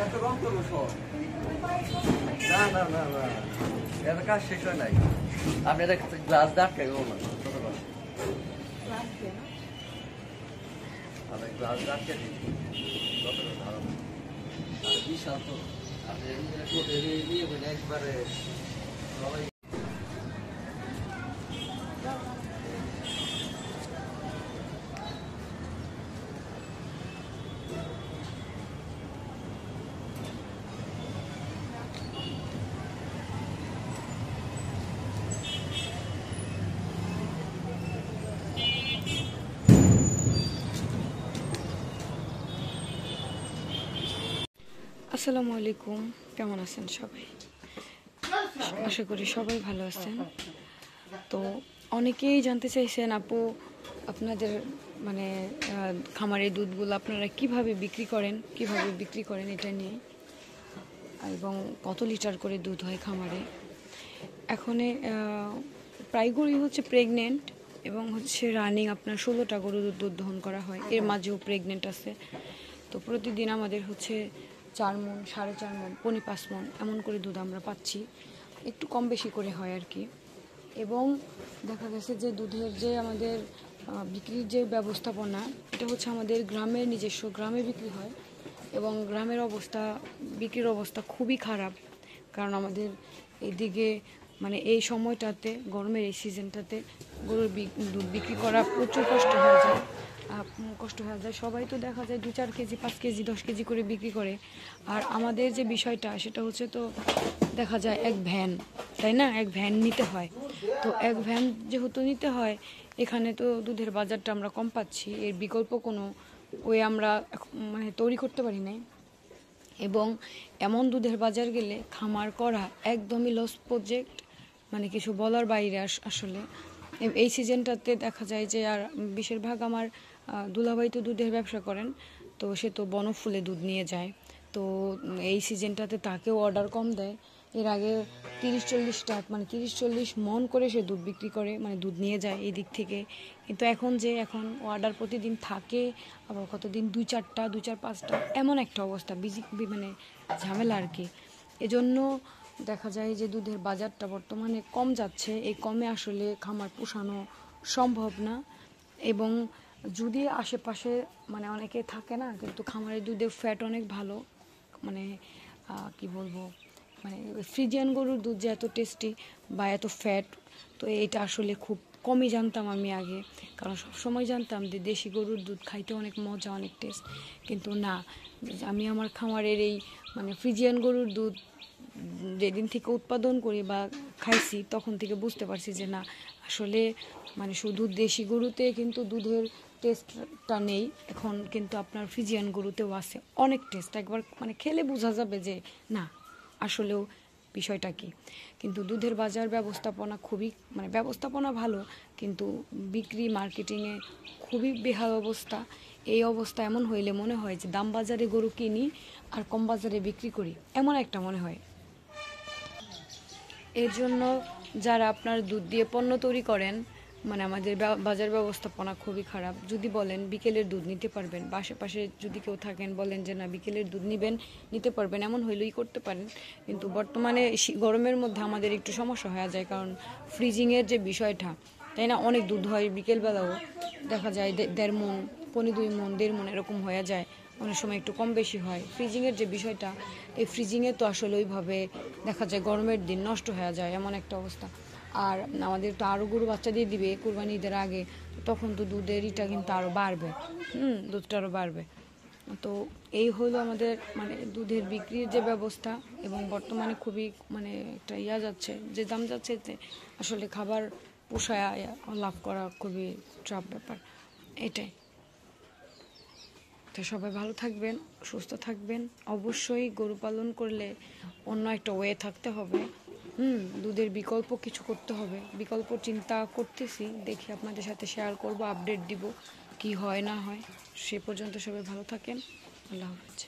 এত রং করবো সব না না না না এত কাজ শেষ হয় নাই আপনি এটা গ্লাস দাঁড় খাইবো না আমি গ্লাস দাঁড় খাই যতটা ভালো বিশাল তো আপনি নিয়ে একবারে সবাই আসসালামু আলাইকুম, কেমন আছেন সবাই? আশা করি সবাই ভালো আছেন। তো অনেকেই জানতে চাইছেন আপু আপনাদের মানে খামারের দুধগুলো আপনারা কিভাবে বিক্রি করেন এটা নিয়ে, এবং কত লিটার করে দুধ হয় খামারে। এখন প্রায় গরুই হচ্ছে প্রেগনেন্ট এবং হচ্ছে রানিং আপনার 16টা গরু দুধ দহন করা হয়, এর মাঝেও প্রেগনেন্ট আছে। তো প্রতিদিন আমাদের হচ্ছে 4 মণ, 4.5 মণ, 5 মণ এমন করে দুধ আমরা পাচ্ছি, একটু কম বেশি করে হয় আর কি। এবং দেখা গেছে যে দুধের যে আমাদের বিক্রির যে ব্যবস্থাপনা, এটা হচ্ছে আমাদের গ্রামের নিজস্ব গ্রামে বিক্রি হয়, এবং গ্রামের বিক্রির অবস্থা খুবই খারাপ। কারণ আমাদের এইদিকে মানে এই সময়টাতে, গরমের এই সিজনটাতে গরুর দুধ বিক্রি করা প্রচুর কষ্ট হয়ে যায়। সবাই তো দেখা যায় 2-4 কেজি, 5 কেজি, 10 কেজি করে বিক্রি করে। আর আমাদের যে বিষয়টা সেটা হচ্ছে, তো দেখা যায় এক ভ্যান, তাই না, এক ভ্যান নিতে হয়। তো এক ভ্যান যেহেতু নিতে হয়, এখানে তো দুধের বাজারটা আমরা কম পাচ্ছি, এর বিকল্প কোনো আমরা মানে তৈরি করতে পারি নাই। এবং এমন দুধের বাজার গেলে খামার করা একদমই লস প্রজেক্ট, মানে কিছু বলার বাইরে। আসলে এই সিজনটাতে দেখা যায় যে, আর বেশিরভাগ আমার দুলাভাই তো দুধের ব্যবসা করেন, তো সে তো বনফুলে দুধ নিয়ে যায়। তো এই সিজনটাতে তাকেও অর্ডার কম দেয়। এর আগে 30-40টা মানে 30-40 মণ করে সে দুধ বিক্রি করে, মানে দুধ নিয়ে যায় এই দিক থেকে। কিন্তু এখন অর্ডার প্রতিদিন থাকে, আবার কতদিন 2-4টা, 2-4-5টা, এমন একটা অবস্থা, মানে ঝামেলা আর কি। এজন্য দেখা যায় যে দুধের বাজারটা বর্তমানে কম যাচ্ছে। এই কমে আসলে খামার পোষানো সম্ভব না। এবং যদি আশেপাশে মানে অনেকে থাকে না, কিন্তু খামারের দুধের ফ্যাট অনেক ভালো, মানে কি বলবো, মানে ফ্রিজিয়ান গরুর দুধ যে এত টেস্টি বা এত ফ্যাট, তো এটা আসলে খুব কমই জানতাম আমি আগে। কারণ সবসময় জানতাম যে দেশি গরুর দুধ খাইতে অনেক মজা, অনেক টেস্ট। কিন্তু না, আমি আমার খামারের এই মানে ফ্রিজিয়ান গরুর দুধ যেদিন থেকে উৎপাদন করি বা খাইছি, তখন থেকে বুঝতে পারছি যে না, আসলে মানে শুধু দেশি গরুতে কিন্তু দুধের টেস্টটা নেই, এখন কিন্তু আপনার ফ্রিজিয়ান গরুতেও আছে অনেক টেস্ট। একবার মানে খেলে বোঝা যাবে যে না, আসলেও বিষয়টা কি। কিন্তু দুধের বাজার ব্যবস্থাপনা মানে ব্যবস্থাপনা ভালো, কিন্তু বিক্রি মার্কেটিংয়ে খুবই বেহাল অবস্থা। এই অবস্থা এমন হইলে মনে হয় যে দাম বাজারে গরু কিনি আর কম বাজারে বিক্রি করি, এমন একটা মনে হয়। এর জন্য যারা আপনার দুধ দিয়ে পণ্য তৈরি করেন, মানে আমাদের বাজার ব্যবস্থাপনা খুবই খারাপ। যদি বলেন বিকেলের দুধ নিতে পারবেন, বা আশেপাশে যদি কেউ থাকেন বলেন যে না বিকেলের দুধ নিতে পারবেন, এমন হইলেই করতে পারেন। কিন্তু বর্তমানে গরমের মধ্যে আমাদের একটু সমস্যা হয়ে যায়, কারণ ফ্রিজিংয়ের যে বিষয়টা, তাই না, অনেক দুধ হয় বিকেলবেলাও, দেখা যায় 1.5 মণ, 2 মণ, 1.5 মণ এরকম হয়ে যায়। অনেক সময় একটু কম বেশি হয়। ফ্রিজিংয়ের যে বিষয়টা, এই ফ্রিজিংয়ে তো আসলে ওইভাবে দেখা যায় গরমের দিন নষ্ট হয়ে যায়, এমন একটা অবস্থা। আর আমাদের তো আরও গরু বাচ্চা দিয়ে দিবে কুরবানি ঈদের আগে, তখন তো দুধের ইটা কিন্তু আরও বাড়বে, দুধটা আরও বাড়বে। তো এই হলো আমাদের মানে দুধের বিক্রির যে ব্যবস্থা। এবং বর্তমানে খুবই মানে একটা যাচ্ছে, যে দাম যাচ্ছে, আসলে খাবার পোষায় লাভ করা খুবই টাফ ব্যাপার, এটাই। তো সবাই ভালো থাকবেন, সুস্থ থাকবেন। অবশ্যই গরু পালন করলে অন্য একটা ওয়ে থাকতে হবে, দুধের বিকল্প কিছু করতে হবে। বিকল্প চিন্তা করতেছি, দেখি আপনাদের সাথে শেয়ার করব, আপডেট দিব কি হয় না হয়। সে পর্যন্ত সবাই ভালো থাকেন। আল্লাহ হাফেজ।